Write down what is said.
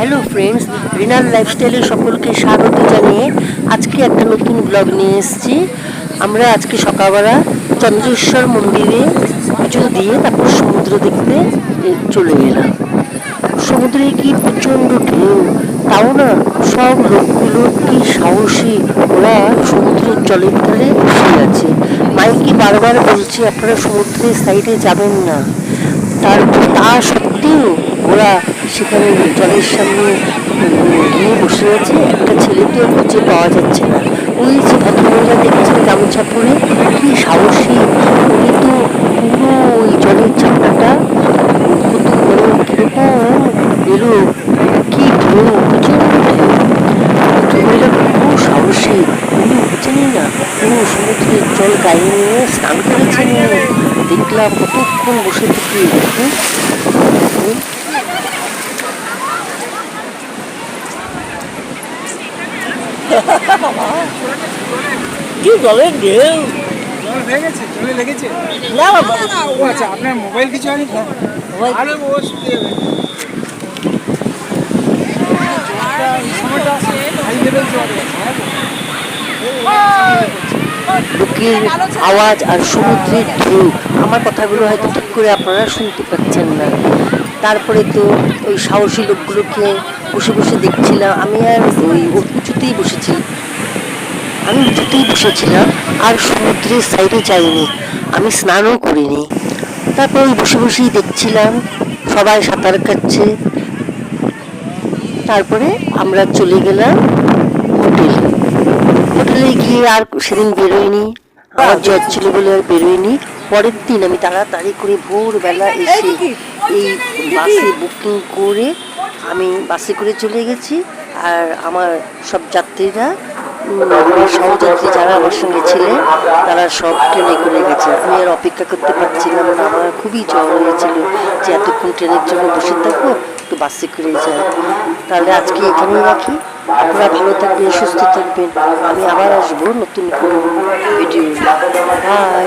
Hello friends, রিনার লাইফস্টাইলে সকলকে স্বাগত জানিয়ে আজকে একটা নতুন ব্লগ নিয়ে এসেছি। আমরা আজকে সকালবেলা চন্দ্রেশ্বর মন্দিরে পুজো দিয়ে তারপর সমুদ্র দেখতে চলে এলাম। সমুদ্রে কি প্রচণ্ড ঢেউ, তাও না সব লোকগুলো কি সাহসী, ওরা সমুদ্রের জলের ধারে বসে আছে। মাইকে বারবার বলছে আপনারা সমুদ্রের সাইডে যাবেন না, তা সত্ত্বেও ওরা সেখানে জলের সামনে গিয়ে বসে আছে। একটা ছেলে তো খুঁজে পাওয়া যাচ্ছে না। ওই যে ভদ্রমহিলা দেখছেন গামছা পরে, কি সাহসী, উনি তো পুরো ওই জলের ঝাপটাটা কত কিরকম এলো, কি ঢেউ, প্রচন্ড ঢেউ। ভদ্রমহিলা খুব সাহসী, উনি বুঝছেনই না পুরো সমুদ্রের জল গায়ে নিয়ে স্নান করেছেন। দেখলাম কতক্ষণ বসে থেকে দেখুন। কি জলের ঢেউ, আপনার মোবাইল কিছু হয়নি তো? লোকের আওয়াজ আর সমুদ্রের ঢেউ, আমার কথাগুলো হয়তো ঠিক করে আপনারা শুনতে পাচ্ছেন না। তারপরে তো ওই সাহসী লোকগুলোকে বসে বসে দেখছিলাম। আমি আর ওই উঁচুতেই বসেছিলাম আর সমুদ্রের সাইডে যাইনি, আমি স্নানও করিনি। তারপর ওই বসে বসেই দেখছিলাম সবাই সাঁতার কাটছে। তারপরে আমরা চলে গেলাম হোটেলে গিয়ে আর সেদিন বেরোয়নি, আমার জ্বর ছিল বলে আর বেরোয়নি। পরের দিন আমি তাড়াতাড়ি করে ভোরবেলা এসে এই বাসে বুকিং করে আমি বাসে করে চলে গেছি। আর আমার সব যাত্রীরা, সহযাত্রী যারা আমার সঙ্গে ছিলেন, তারা সব ট্রেনে করে গেছে। আমি আর অপেক্ষা করতে পারছিলাম না, আমার খুবই জ্বর হয়েছিল যে এতক্ষণ ট্রেনের জন্য বসে থাকবো, তো বাসে করে যায়। তাহলে আজকে এখানেই রাখি, আপনারা ভালো থাকবেন, সুস্থ থাকবেন। আমি আবার আসবো নতুন কোনো ভিডিও। বাই।